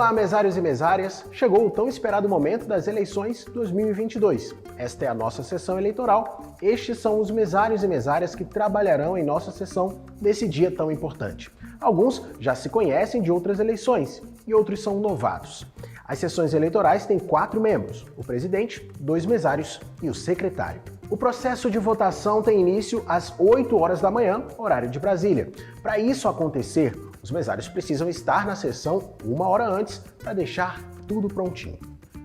Olá, mesários e mesárias! Chegou o tão esperado momento das eleições 2022. Esta é a nossa sessão eleitoral. Estes são os mesários e mesárias que trabalharão em nossa sessão nesse dia tão importante. Alguns já se conhecem de outras eleições e outros são novatos. As sessões eleitorais têm 4 membros, o presidente, 2 mesários e o secretário. O processo de votação tem início às 8 horas da manhã, horário de Brasília. Para isso acontecer, os mesários precisam estar na sessão 1 hora antes para deixar tudo prontinho.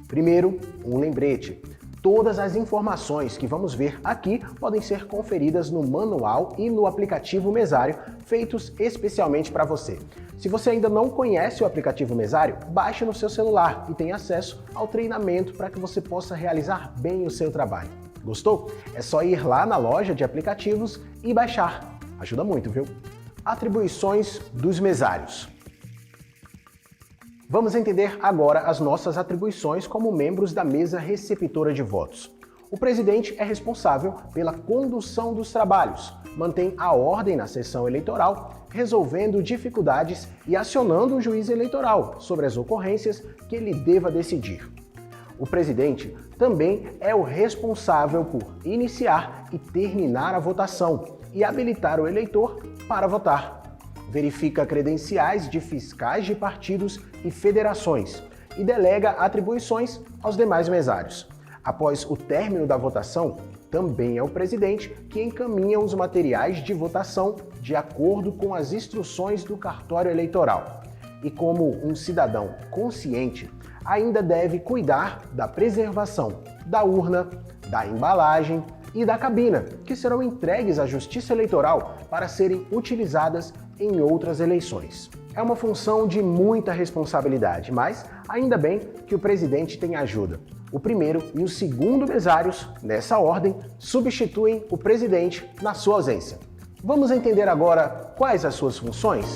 Primeiro, um lembrete. Todas as informações que vamos ver aqui podem ser conferidas no manual e no aplicativo Mesário, feitos especialmente para você. Se você ainda não conhece o aplicativo Mesário, baixe no seu celular e tenha acesso ao treinamento para que você possa realizar bem o seu trabalho. Gostou? É só ir lá na loja de aplicativos e baixar. Ajuda muito, viu? Atribuições dos mesários. Vamos entender agora as nossas atribuições como membros da mesa receptora de votos. O presidente é responsável pela condução dos trabalhos, mantém a ordem na sessão eleitoral, resolvendo dificuldades e acionando o juiz eleitoral sobre as ocorrências que ele deva decidir. O presidente também é o responsável por iniciar e terminar a votação e habilitar o eleitor para votar. Verifica credenciais de fiscais de partidos e federações e delega atribuições aos demais mesários. Após o término da votação, também é o presidente que encaminha os materiais de votação de acordo com as instruções do cartório eleitoral. E como um cidadão consciente, ainda deve cuidar da preservação da urna, da embalagem e da cabina, que serão entregues à Justiça Eleitoral para serem utilizadas em outras eleições. É uma função de muita responsabilidade, mas ainda bem que o presidente tem ajuda. O primeiro e o segundo mesários, nessa ordem, substituem o presidente na sua ausência. Vamos entender agora quais as suas funções?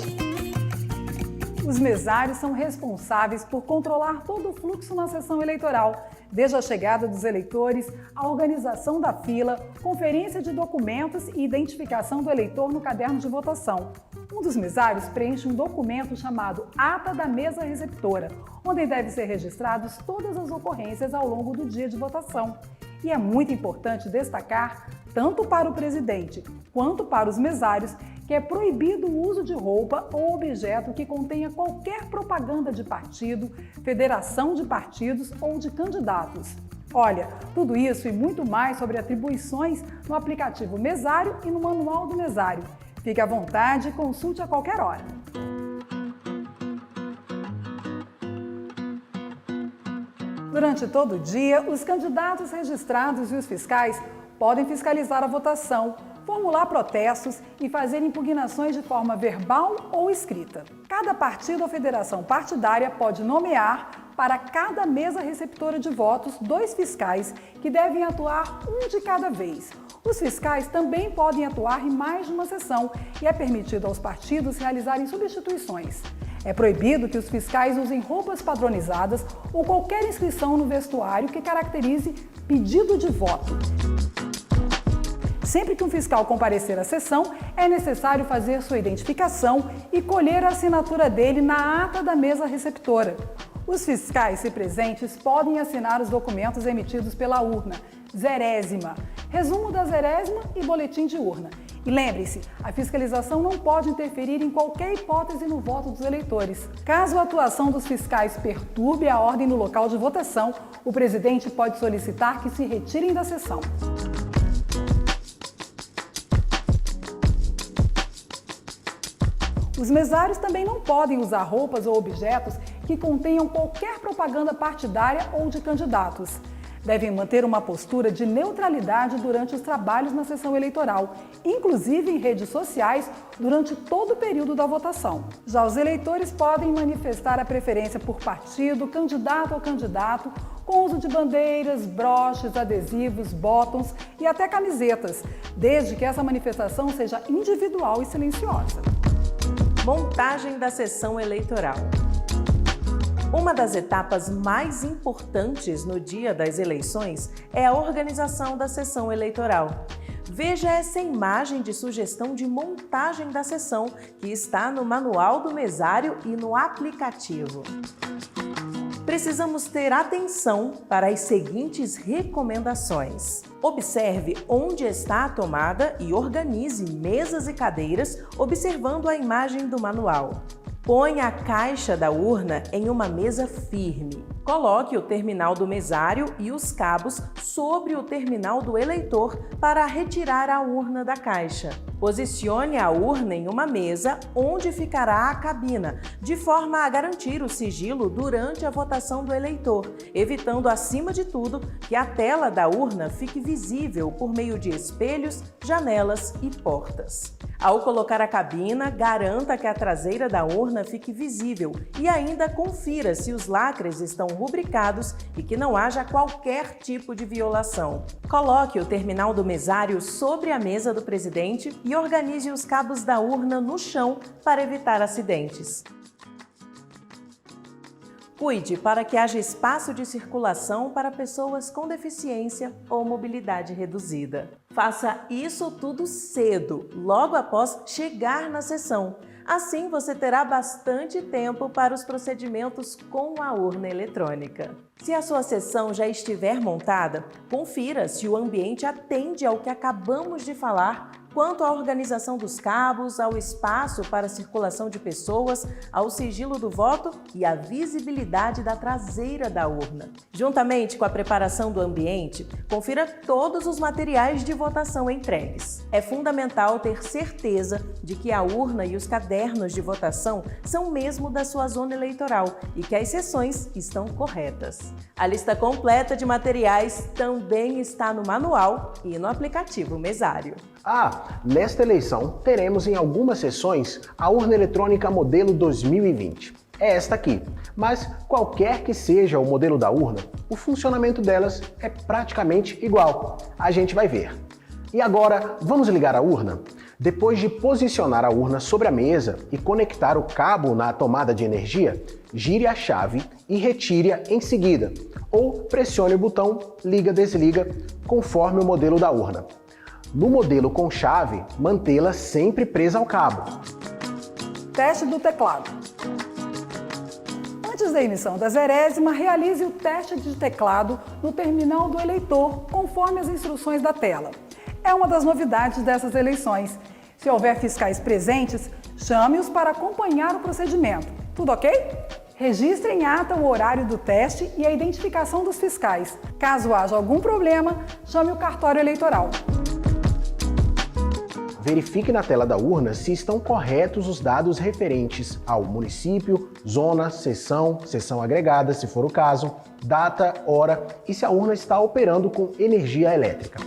Os mesários são responsáveis por controlar todo o fluxo na sessão eleitoral, desde a chegada dos eleitores, a organização da fila, conferência de documentos e identificação do eleitor no caderno de votação. Um dos mesários preenche um documento chamado Ata da Mesa Receptora, onde devem ser registradas todas as ocorrências ao longo do dia de votação. E é muito importante destacar, tanto para o presidente quanto para os mesários, que é proibido o uso de roupa ou objeto que contenha qualquer propaganda de partido, federação de partidos ou de candidatos. Olha, tudo isso e muito mais sobre atribuições no aplicativo Mesário e no Manual do Mesário. Fique à vontade e consulte a qualquer hora. Durante todo o dia, os candidatos registrados e os fiscais podem fiscalizar a votação, formular protestos e fazer impugnações de forma verbal ou escrita. Cada partido ou federação partidária pode nomear para cada mesa receptora de votos 2 fiscais que devem atuar um de cada vez. Os fiscais também podem atuar em mais de uma sessão e é permitido aos partidos realizarem substituições. É proibido que os fiscais usem roupas padronizadas ou qualquer inscrição no vestuário que caracterize pedido de voto. Sempre que um fiscal comparecer à sessão, é necessário fazer sua identificação e colher a assinatura dele na ata da mesa receptora. Os fiscais, se presentes, podem assinar os documentos emitidos pela urna, zerésima, resumo da zerésima e boletim de urna. E lembre-se, a fiscalização não pode interferir em qualquer hipótese no voto dos eleitores. Caso a atuação dos fiscais perturbe a ordem no local de votação, o presidente pode solicitar que se retirem da sessão. Os mesários também não podem usar roupas ou objetos que contenham qualquer propaganda partidária ou de candidatos. Devem manter uma postura de neutralidade durante os trabalhos na sessão eleitoral, inclusive em redes sociais, durante todo o período da votação. Já os eleitores podem manifestar a preferência por partido, candidato ou candidato, com uso de bandeiras, broches, adesivos, botões e até camisetas, desde que essa manifestação seja individual e silenciosa. Montagem da sessão eleitoral. Uma das etapas mais importantes no dia das eleições é a organização da sessão eleitoral. Veja essa imagem de sugestão de montagem da sessão que está no manual do mesário e no aplicativo. Precisamos ter atenção para as seguintes recomendações. Observe onde está a tomada e organize mesas e cadeiras observando a imagem do manual. Ponha a caixa da urna em uma mesa firme. Coloque o terminal do mesário e os cabos sobre o terminal do eleitor para retirar a urna da caixa. Posicione a urna em uma mesa onde ficará a cabina, de forma a garantir o sigilo durante a votação do eleitor, evitando, acima de tudo, que a tela da urna fique visível por meio de espelhos, janelas e portas. Ao colocar a cabina, garanta que a traseira da urna fique visível e ainda confira se os lacres estão rubricados e que não haja qualquer tipo de violação. Coloque o terminal do mesário sobre a mesa do presidente e organize os cabos da urna no chão para evitar acidentes. Cuide para que haja espaço de circulação para pessoas com deficiência ou mobilidade reduzida. Faça isso tudo cedo, logo após chegar na sessão. Assim, você terá bastante tempo para os procedimentos com a urna eletrônica. Se a sua sessão já estiver montada, confira se o ambiente atende ao que acabamos de falar quanto à organização dos cabos, ao espaço para a circulação de pessoas, ao sigilo do voto e à visibilidade da traseira da urna. Juntamente com a preparação do ambiente, confira todos os materiais de votação entregues. É fundamental ter certeza de que a urna e os cadernos de votação são mesmo da sua zona eleitoral e que as sessões estão corretas. A lista completa de materiais também está no manual e no aplicativo Mesário. Nesta eleição, teremos em algumas sessões a urna eletrônica modelo 2020. É esta aqui, mas qualquer que seja o modelo da urna, o funcionamento delas é praticamente igual. A gente vai ver. E agora, vamos ligar a urna? Depois de posicionar a urna sobre a mesa e conectar o cabo na tomada de energia, gire a chave e retire-a em seguida, ou pressione o botão liga-desliga, conforme o modelo da urna. No modelo com chave, mantê-la sempre presa ao cabo. Teste do teclado. Antes da emissão da zerésima, realize o teste de teclado no terminal do eleitor, conforme as instruções da tela. É uma das novidades dessas eleições. Se houver fiscais presentes, chame-os para acompanhar o procedimento. Tudo ok? Registre em ata o horário do teste e a identificação dos fiscais. Caso haja algum problema, chame o cartório eleitoral. Verifique na tela da urna se estão corretos os dados referentes ao município, zona, seção agregada, se for o caso, data, hora e se a urna está operando com energia elétrica.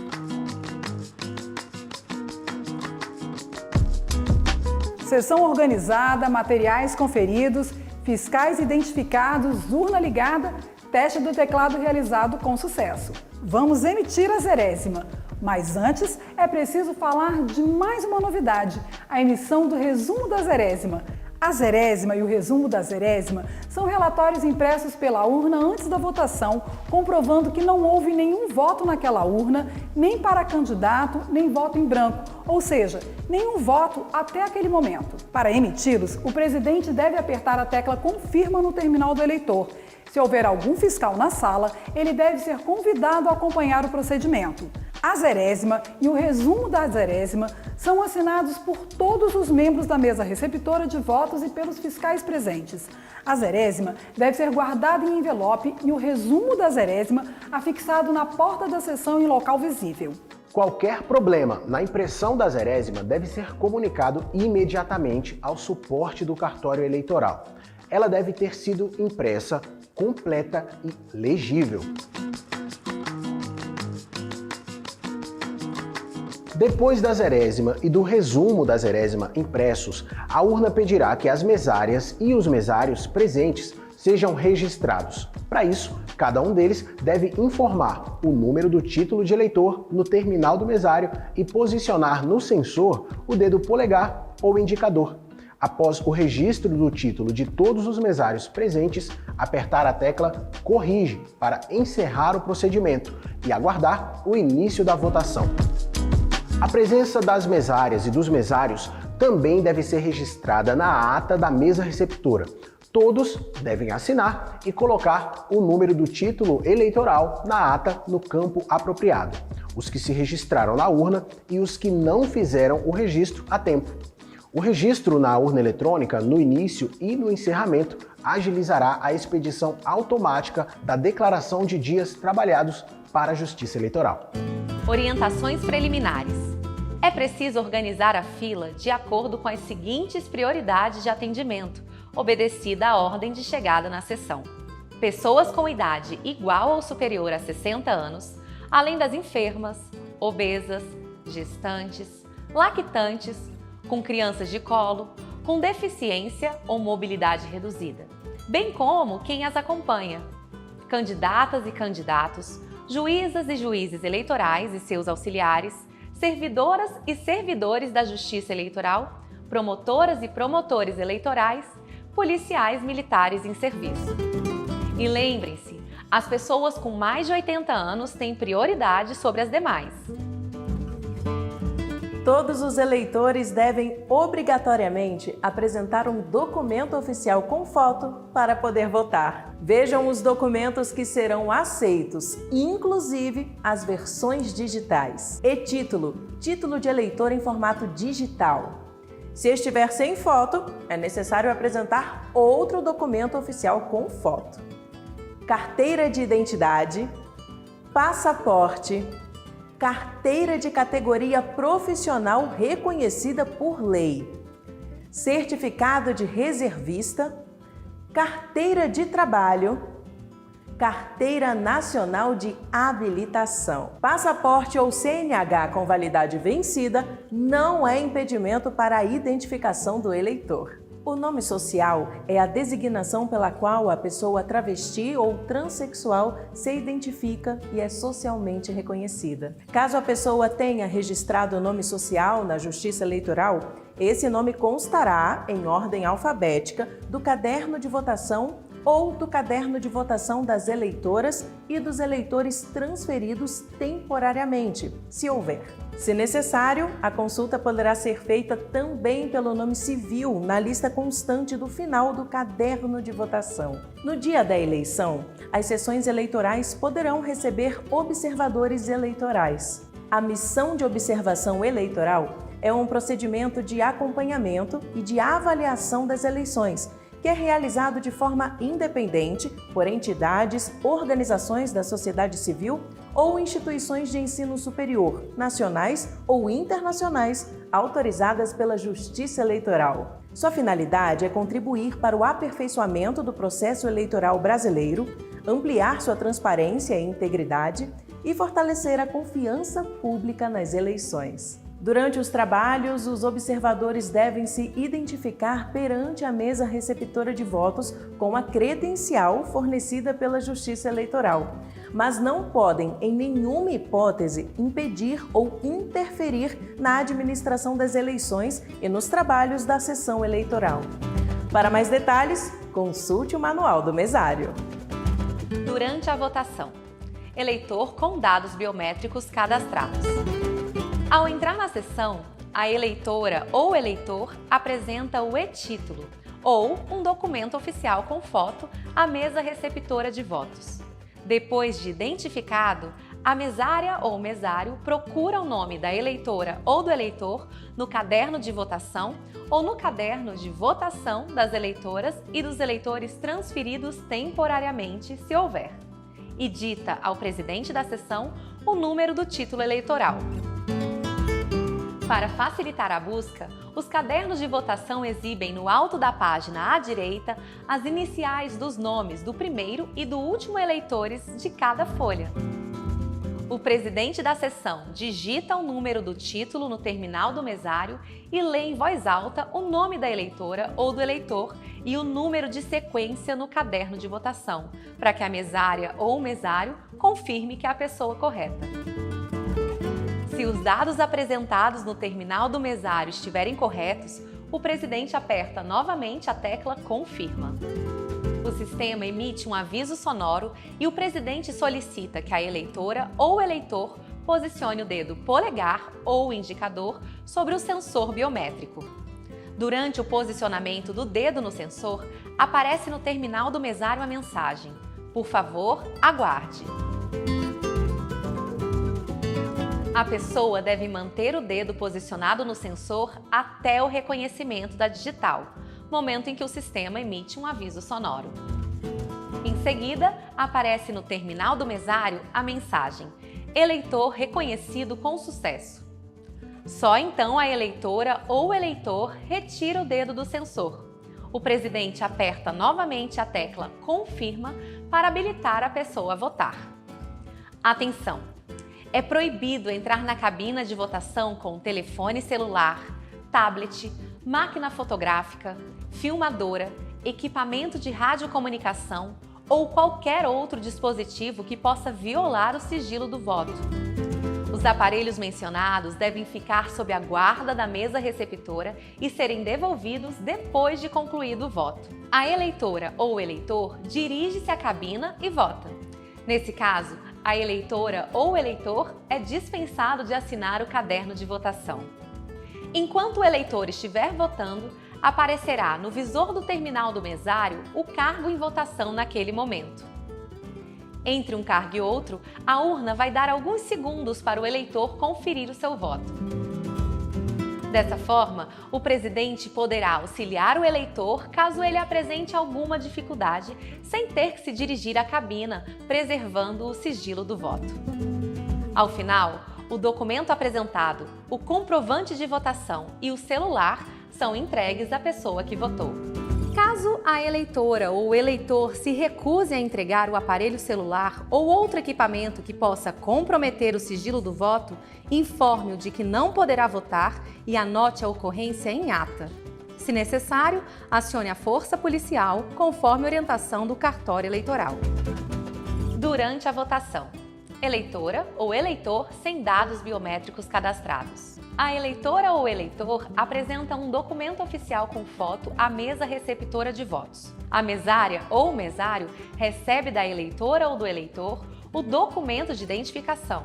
Sessão organizada, materiais conferidos, fiscais identificados, urna ligada, teste do teclado realizado com sucesso. Vamos emitir a zerésima. Mas antes, é preciso falar de mais uma novidade, a emissão do resumo da zerésima. A zerésima e o resumo da zerésima são relatórios impressos pela urna antes da votação, comprovando que não houve nenhum voto naquela urna, nem para candidato, nem voto em branco, ou seja, nenhum voto até aquele momento. Para emiti-los, o presidente deve apertar a tecla Confirma no terminal do eleitor. Se houver algum fiscal na sala, ele deve ser convidado a acompanhar o procedimento. A zerésima e o resumo da zerésima são assinados por todos os membros da mesa receptora de votos e pelos fiscais presentes. A zerésima deve ser guardada em envelope e o resumo da zerésima afixado na porta da sessão em local visível. Qualquer problema na impressão da zerésima deve ser comunicado imediatamente ao suporte do cartório eleitoral. Ela deve ter sido impressa, completa e legível. Depois da zerésima e do resumo da zerésima impressos, a urna pedirá que as mesárias e os mesários presentes sejam registrados. Para isso, cada um deles deve informar o número do título de eleitor no terminal do mesário e posicionar no sensor o dedo polegar ou indicador. Após o registro do título de todos os mesários presentes, apertar a tecla Corrige para encerrar o procedimento e aguardar o início da votação. A presença das mesárias e dos mesários também deve ser registrada na ata da mesa receptora. Todos devem assinar e colocar o número do título eleitoral na ata no campo apropriado. Os que se registraram na urna e os que não fizeram o registro a tempo. O registro na urna eletrônica, no início e no encerramento, agilizará a expedição automática da declaração de dias trabalhados para a Justiça Eleitoral. Orientações preliminares. É preciso organizar a fila de acordo com as seguintes prioridades de atendimento, obedecida a ordem de chegada na sessão. Pessoas com idade igual ou superior a 60 anos, além das enfermas, obesas, gestantes, lactantes, com crianças de colo, com deficiência ou mobilidade reduzida, bem como quem as acompanha, candidatas e candidatos, juízas e juízes eleitorais e seus auxiliares, servidoras e servidores da Justiça Eleitoral, promotoras e promotores eleitorais, policiais militares em serviço. E lembrem-se, as pessoas com mais de 80 anos têm prioridade sobre as demais. Todos os eleitores devem obrigatoriamente apresentar um documento oficial com foto para poder votar. Vejam os documentos que serão aceitos, inclusive as versões digitais. E-título, título de eleitor em formato digital. Se estiver sem foto, é necessário apresentar outro documento oficial com foto. Carteira de identidade, passaporte, carteira de categoria profissional reconhecida por lei, certificado de reservista, carteira de trabalho, carteira nacional de habilitação. Passaporte ou CNH com validade vencida não é impedimento para a identificação do eleitor. O nome social é a designação pela qual a pessoa travesti ou transexual se identifica e é socialmente reconhecida. Caso a pessoa tenha registrado o nome social na Justiça Eleitoral, esse nome constará em ordem alfabética do caderno de votação ou do caderno de votação das eleitoras e dos eleitores transferidos temporariamente, se houver. Se necessário, a consulta poderá ser feita também pelo nome civil na lista constante do final do caderno de votação. No dia da eleição, as sessões eleitorais poderão receber observadores eleitorais. A missão de observação eleitoral é um procedimento de acompanhamento e de avaliação das eleições, que é realizado de forma independente por entidades, organizações da sociedade civil ou instituições de ensino superior, nacionais ou internacionais, autorizadas pela Justiça Eleitoral. Sua finalidade é contribuir para o aperfeiçoamento do processo eleitoral brasileiro, ampliar sua transparência e integridade e fortalecer a confiança pública nas eleições. Durante os trabalhos, os observadores devem se identificar perante a mesa receptora de votos com a credencial fornecida pela Justiça Eleitoral, mas não podem, em nenhuma hipótese, impedir ou interferir na administração das eleições e nos trabalhos da sessão eleitoral. Para mais detalhes, consulte o Manual do Mesário. Durante a votação, eleitor com dados biométricos cadastrados. Ao entrar na sessão, a eleitora ou eleitor apresenta o e-título ou um documento oficial com foto à mesa receptora de votos. Depois de identificado, a mesária ou mesário procura o nome da eleitora ou do eleitor no caderno de votação ou no caderno de votação das eleitoras e dos eleitores transferidos temporariamente, se houver, e dita ao presidente da sessão o número do título eleitoral. Para facilitar a busca, os cadernos de votação exibem no alto da página à direita as iniciais dos nomes do primeiro e do último eleitores de cada folha. O presidente da sessão digita o número do título no terminal do mesário e lê em voz alta o nome da eleitora ou do eleitor e o número de sequência no caderno de votação, para que a mesária ou o mesário confirme que é a pessoa correta. Se os dados apresentados no terminal do mesário estiverem corretos, o presidente aperta novamente a tecla Confirma. O sistema emite um aviso sonoro e o presidente solicita que a eleitora ou eleitor posicione o dedo polegar ou indicador sobre o sensor biométrico. Durante o posicionamento do dedo no sensor, aparece no terminal do mesário a mensagem: "Por favor, aguarde". A pessoa deve manter o dedo posicionado no sensor até o reconhecimento da digital, momento em que o sistema emite um aviso sonoro. Em seguida, aparece no terminal do mesário a mensagem: "Eleitor reconhecido com sucesso". Só então a eleitora ou eleitor retira o dedo do sensor. O presidente aperta novamente a tecla "Confirma" para habilitar a pessoa a votar. Atenção! É proibido entrar na cabina de votação com telefone celular, tablet, máquina fotográfica, filmadora, equipamento de radiocomunicação ou qualquer outro dispositivo que possa violar o sigilo do voto. Os aparelhos mencionados devem ficar sob a guarda da mesa receptora e serem devolvidos depois de concluído o voto. A eleitora ou eleitor dirige-se à cabina e vota. Nesse caso, a eleitora ou eleitor é dispensado de assinar o caderno de votação. Enquanto o eleitor estiver votando, aparecerá no visor do terminal do mesário o cargo em votação naquele momento. Entre um cargo e outro, a urna vai dar alguns segundos para o eleitor conferir o seu voto. Dessa forma, o presidente poderá auxiliar o eleitor caso ele apresente alguma dificuldade, sem ter que se dirigir à cabina, preservando o sigilo do voto. Ao final, o documento apresentado, o comprovante de votação e o celular são entregues à pessoa que votou. Caso a eleitora ou o eleitor se recuse a entregar o aparelho celular ou outro equipamento que possa comprometer o sigilo do voto, informe-o de que não poderá votar e anote a ocorrência em ata. Se necessário, acione a força policial conforme orientação do cartório eleitoral. Durante a votação, eleitora ou eleitor sem dados biométricos cadastrados. A eleitora ou eleitor apresenta um documento oficial com foto à mesa receptora de votos. A mesária ou mesário recebe da eleitora ou do eleitor o documento de identificação,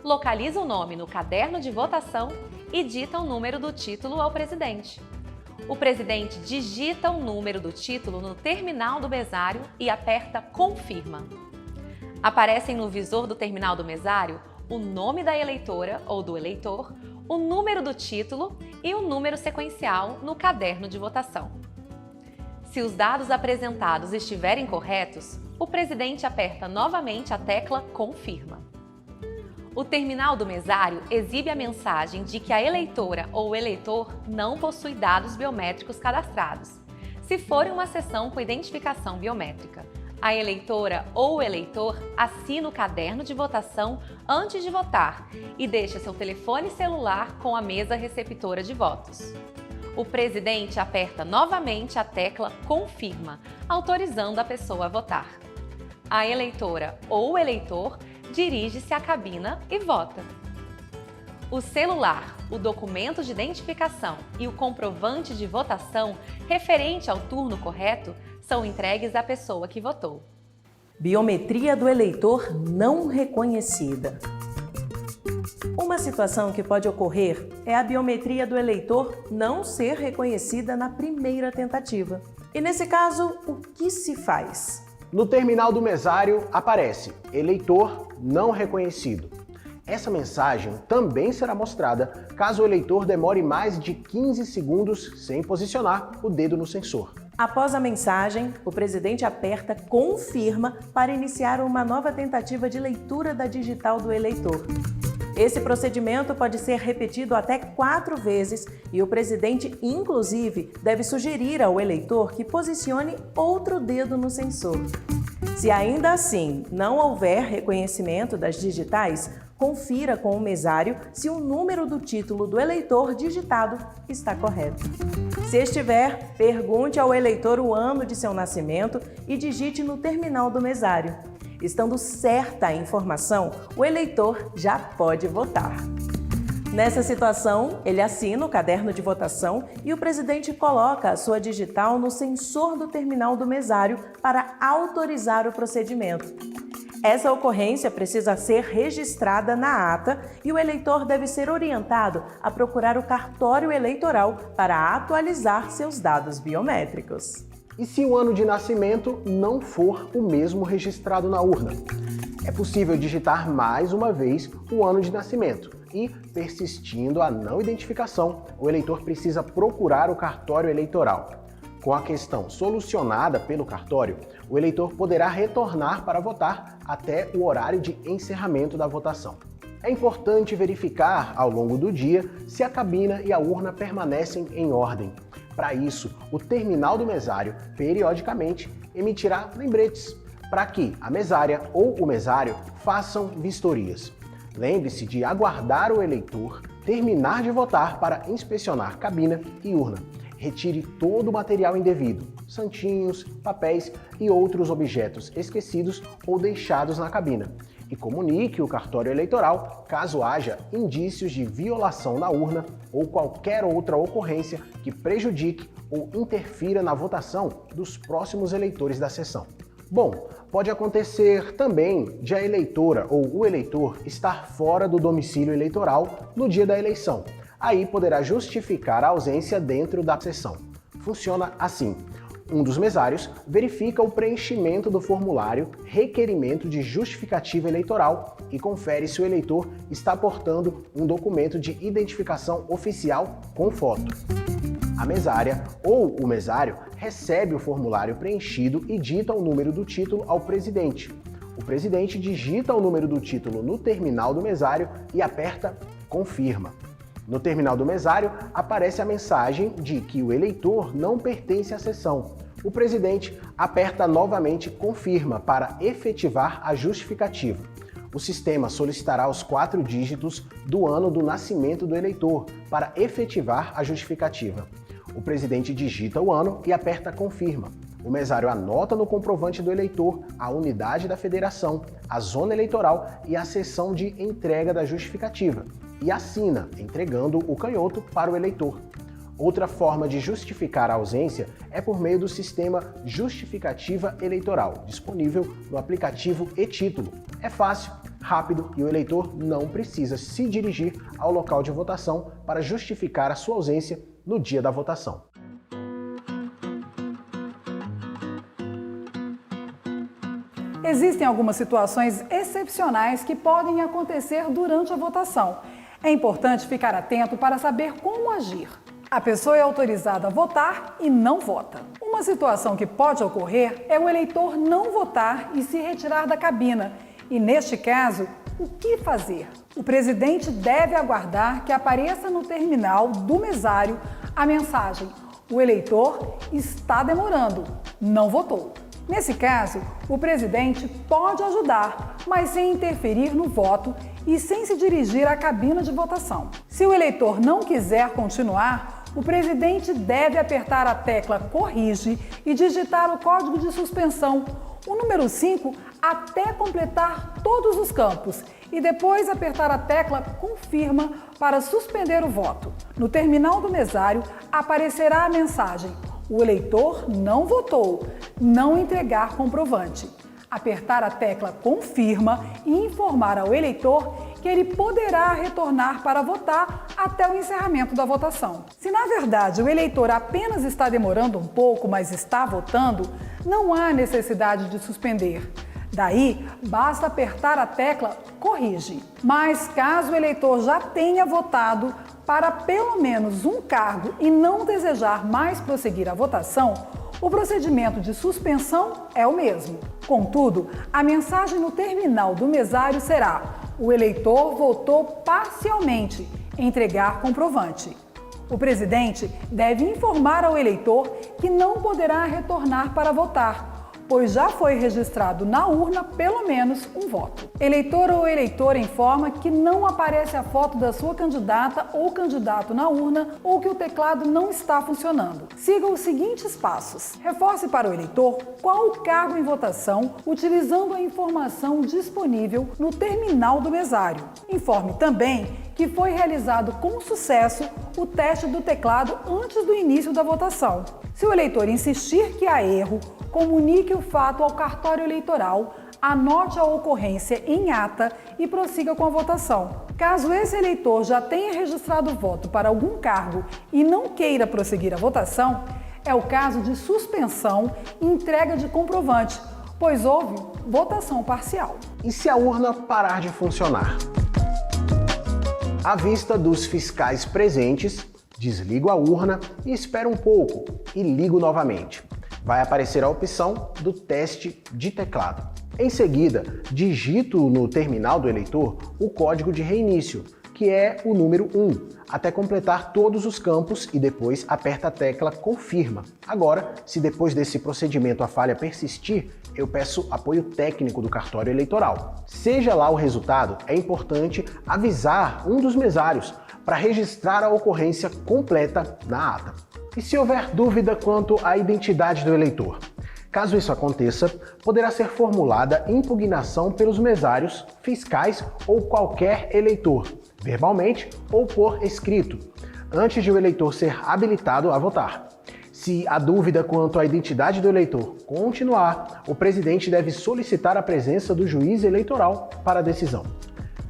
localiza o nome no caderno de votação e dita o número do título ao presidente. O presidente digita o número do título no terminal do mesário e aperta "Confirma". Aparecem no visor do terminal do mesário o nome da eleitora ou do eleitor, o número do título e o número sequencial no caderno de votação. Se os dados apresentados estiverem corretos, o presidente aperta novamente a tecla "Confirma". O terminal do mesário exibe a mensagem de que a eleitora ou o eleitor não possui dados biométricos cadastrados, se for uma sessão com identificação biométrica. A eleitora ou o eleitor assina o caderno de votação antes de votar e deixa seu telefone celular com a mesa receptora de votos. O presidente aperta novamente a tecla "Confirma", autorizando a pessoa a votar. A eleitora ou o eleitor dirige-se à cabina e vota. O celular, o documento de identificação e o comprovante de votação referente ao turno correto são entregues à pessoa que votou. Biometria do eleitor não reconhecida. Uma situação que pode ocorrer é a biometria do eleitor não ser reconhecida na primeira tentativa. E nesse caso, o que se faz? No terminal do mesário aparece "Eleitor não reconhecido". Essa mensagem também será mostrada caso o eleitor demore mais de 15 segundos sem posicionar o dedo no sensor. Após a mensagem, o presidente aperta "Confirma" para iniciar uma nova tentativa de leitura da digital do eleitor. Esse procedimento pode ser repetido até 4 vezes e o presidente, inclusive, deve sugerir ao eleitor que posicione outro dedo no sensor. Se ainda assim não houver reconhecimento das digitais, confira com o mesário se o número do título do eleitor digitado está correto. Se estiver, pergunte ao eleitor o ano de seu nascimento e digite no terminal do mesário. Estando certa a informação, o eleitor já pode votar. Nessa situação, ele assina o caderno de votação e o presidente coloca a sua digital no sensor do terminal do mesário para autorizar o procedimento. Essa ocorrência precisa ser registrada na ata e o eleitor deve ser orientado a procurar o cartório eleitoral para atualizar seus dados biométricos. E se o ano de nascimento não for o mesmo registrado na urna? É possível digitar mais uma vez o ano de nascimento e, persistindo a não identificação, o eleitor precisa procurar o cartório eleitoral. Com a questão solucionada pelo cartório, o eleitor poderá retornar para votar até o horário de encerramento da votação. É importante verificar ao longo do dia se a cabina e a urna permanecem em ordem. Para isso, o terminal do mesário, periodicamente, emitirá lembretes para que a mesária ou o mesário façam vistorias. Lembre-se de aguardar o eleitor terminar de votar para inspecionar cabina e urna. Retire todo o material indevido, santinhos, papéis e outros objetos esquecidos ou deixados na cabina. E comunique o cartório eleitoral caso haja indícios de violação da urna ou qualquer outra ocorrência que prejudique ou interfira na votação dos próximos eleitores da sessão. Bom, pode acontecer também de a eleitora ou o eleitor estar fora do domicílio eleitoral no dia da eleição. Aí poderá justificar a ausência dentro da sessão. Funciona assim. Um dos mesários verifica o preenchimento do formulário Requerimento de Justificativa Eleitoral e confere se o eleitor está portando um documento de identificação oficial com foto. A mesária ou o mesário recebe o formulário preenchido e dita o número do título ao presidente. O presidente digita o número do título no terminal do mesário e aperta Confirma. No terminal do mesário, aparece a mensagem de que o eleitor não pertence à sessão. O presidente aperta novamente Confirma para efetivar a justificativa. O sistema solicitará os 4 dígitos do ano do nascimento do eleitor para efetivar a justificativa. O presidente digita o ano e aperta Confirma. O mesário anota no comprovante do eleitor a unidade da federação, a zona eleitoral e a seção de entrega da justificativa e assina, entregando o canhoto para o eleitor. Outra forma de justificar a ausência é por meio do sistema Justificativa Eleitoral, disponível no aplicativo e-Título. É fácil, rápido e o eleitor não precisa se dirigir ao local de votação para justificar a sua ausência no dia da votação. Existem algumas situações excepcionais que podem acontecer durante a votação. É importante ficar atento para saber como agir. A pessoa é autorizada a votar e não vota. Uma situação que pode ocorrer é o eleitor não votar e se retirar da cabina. E neste caso, o que fazer? O presidente deve aguardar que apareça no terminal do mesário a mensagem: o eleitor está demorando, não votou. Nesse caso, o presidente pode ajudar, mas sem interferir no voto e sem se dirigir à cabina de votação. Se o eleitor não quiser continuar, o presidente deve apertar a tecla Corrige e digitar o código de suspensão, o número 5, até completar todos os campos e depois apertar a tecla Confirma para suspender o voto. No terminal do mesário aparecerá a mensagem: o eleitor não votou, não entregar comprovante. Apertar a tecla Confirma e informar ao eleitor que ele poderá retornar para votar até o encerramento da votação. Se na verdade o eleitor apenas está demorando um pouco, mas está votando, não há necessidade de suspender. Daí, basta apertar a tecla Corrige. Mas caso o eleitor já tenha votado para pelo menos um cargo e não desejar mais prosseguir a votação, o procedimento de suspensão é o mesmo. Contudo, a mensagem no terminal do mesário será: o eleitor votou parcialmente, entregar comprovante. O presidente deve informar ao eleitor que não poderá retornar para votar, pois já foi registrado na urna pelo menos um voto. Eleitor ou eleitora informa que não aparece a foto da sua candidata ou candidato na urna ou que o teclado não está funcionando. Siga os seguintes passos. Reforce para o eleitor qual o cargo em votação, utilizando a informação disponível no terminal do mesário. Informe também que foi realizado com sucesso o teste do teclado antes do início da votação. Se o eleitor insistir que há erro, comunique o fato ao cartório eleitoral anote a ocorrência em ata e prossiga com a votação. Caso esse eleitor já tenha registrado o voto para algum cargo e não queira prosseguir a votação, é o caso de suspensão e entrega de comprovante, pois houve votação parcial. E se a urna parar de funcionar? À vista dos fiscais presentes, desligo a urna e espero um pouco e ligo novamente. Vai aparecer a opção do teste de teclado. Em seguida, digito no terminal do eleitor o código de reinício, que é o número 1, até completar todos os campos e depois aperta a tecla Confirma. Agora, se depois desse procedimento a falha persistir, eu peço apoio técnico do cartório eleitoral. Seja lá o resultado, é importante avisar um dos mesários para registrar a ocorrência completa na ata. E se houver dúvida quanto à identidade do eleitor? Caso isso aconteça, poderá ser formulada impugnação pelos mesários, fiscais ou qualquer eleitor, verbalmente ou por escrito, antes de o eleitor ser habilitado a votar. Se a dúvida quanto à identidade do eleitor continuar, o presidente deve solicitar a presença do juiz eleitoral para a decisão.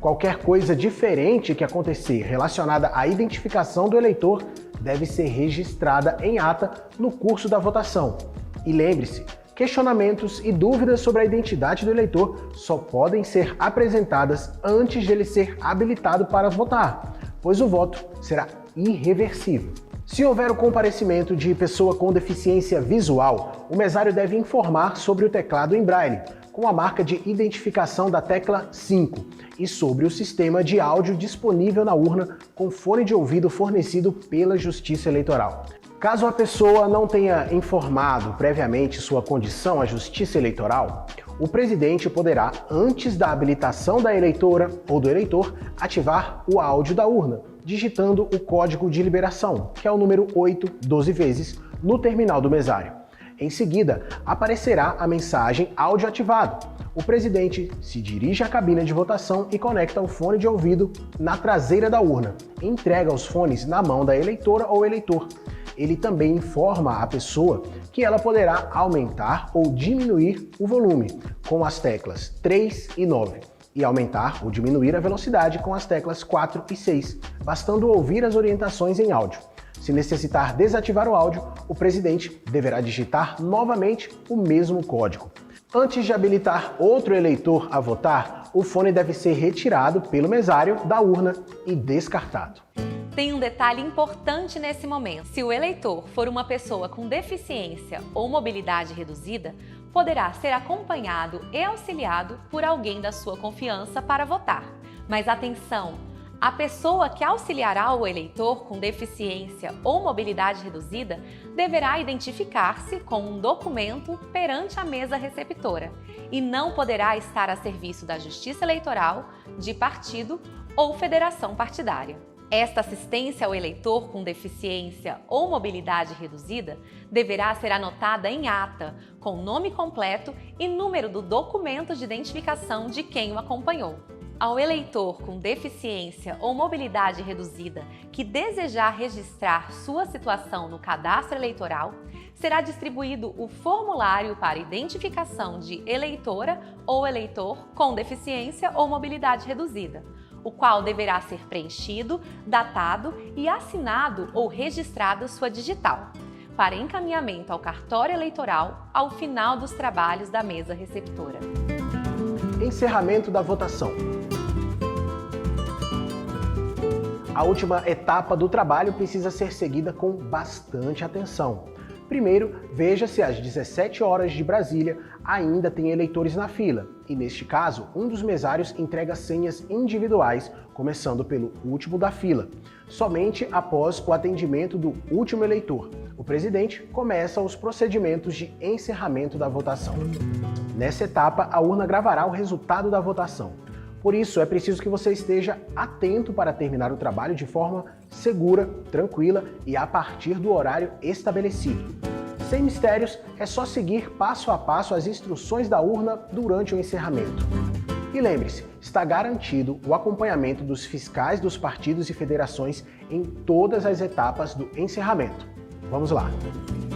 Qualquer coisa diferente que acontecer relacionada à identificação do eleitor deve ser registrada em ata no curso da votação. E lembre-se, questionamentos e dúvidas sobre a identidade do eleitor só podem ser apresentadas antes de ele ser habilitado para votar, pois o voto será irreversível. Se houver o comparecimento de pessoa com deficiência visual, o mesário deve informar sobre o teclado em braille, com a marca de identificação da tecla 5, e sobre o sistema de áudio disponível na urna com fone de ouvido fornecido pela Justiça Eleitoral. Caso a pessoa não tenha informado previamente sua condição à Justiça Eleitoral, o presidente poderá, antes da habilitação da eleitora ou do eleitor, ativar o áudio da urna, digitando o código de liberação, que é o número 8 12 vezes, no terminal do mesário. Em seguida, aparecerá a mensagem áudio ativado. O presidente se dirige à cabine de votação e conecta o fone de ouvido na traseira da urna. Entrega os fones na mão da eleitora ou eleitor. Ele também informa a pessoa que ela poderá aumentar ou diminuir o volume com as teclas 3 e 9 e aumentar ou diminuir a velocidade com as teclas 4 e 6, bastando ouvir as orientações em áudio. Se necessitar desativar o áudio, o presidente deverá digitar novamente o mesmo código. Antes de habilitar outro eleitor a votar, o fone deve ser retirado pelo mesário da urna e descartado. Tem um detalhe importante nesse momento. Se o eleitor for uma pessoa com deficiência ou mobilidade reduzida, poderá ser acompanhado e auxiliado por alguém da sua confiança para votar. Mas atenção! A pessoa que auxiliará o eleitor com deficiência ou mobilidade reduzida deverá identificar-se com um documento perante a mesa receptora e não poderá estar a serviço da Justiça Eleitoral, de partido ou federação partidária. Esta assistência ao eleitor com deficiência ou mobilidade reduzida deverá ser anotada em ata, com nome completo e número do documento de identificação de quem o acompanhou. Ao eleitor com deficiência ou mobilidade reduzida que desejar registrar sua situação no cadastro eleitoral, será distribuído o formulário para identificação de eleitora ou eleitor com deficiência ou mobilidade reduzida, o qual deverá ser preenchido, datado e assinado ou registrado sua digital, para encaminhamento ao cartório eleitoral ao final dos trabalhos da mesa receptora. Encerramento da votação. A última etapa do trabalho precisa ser seguida com bastante atenção. Primeiro, veja se às 17 horas de Brasília ainda tem eleitores na fila, e neste caso, um dos mesários entrega senhas individuais, começando pelo último da fila. Somente após o atendimento do último eleitor, o presidente começa os procedimentos de encerramento da votação. Nessa etapa, a urna gravará o resultado da votação. Por isso, é preciso que você esteja atento para terminar o trabalho de forma segura, tranquila e a partir do horário estabelecido. Sem mistérios, é só seguir passo a passo as instruções da urna durante o encerramento. E lembre-se, está garantido o acompanhamento dos fiscais dos partidos e federações em todas as etapas do encerramento. Vamos lá!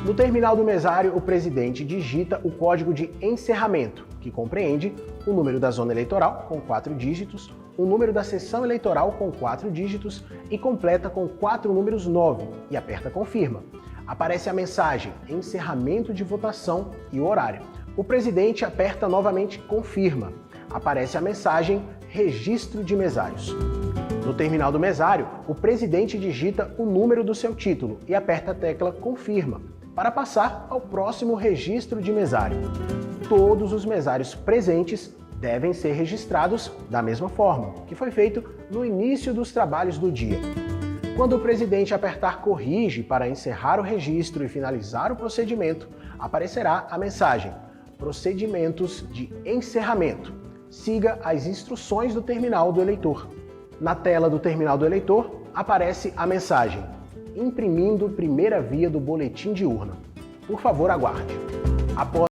No terminal do mesário, o presidente digita o código de encerramento, que compreende o número da zona eleitoral, com 4 dígitos, o número da seção eleitoral, com 4 dígitos, e completa com 4 números 9 e aperta Confirma. Aparece a mensagem Encerramento de votação e o horário. O presidente aperta novamente Confirma. Aparece a mensagem Registro de mesários. No terminal do mesário, o presidente digita o número do seu título e aperta a tecla Confirma, para passar ao próximo registro de mesário. Todos os mesários presentes devem ser registrados da mesma forma, que foi feito no início dos trabalhos do dia. Quando o presidente apertar Corrige para encerrar o registro e finalizar o procedimento, aparecerá a mensagem Procedimentos de encerramento. Siga as instruções do terminal do eleitor. Na tela do terminal do eleitor, aparece a mensagem Imprimindo primeira via do boletim de urna. Por favor, aguarde. Após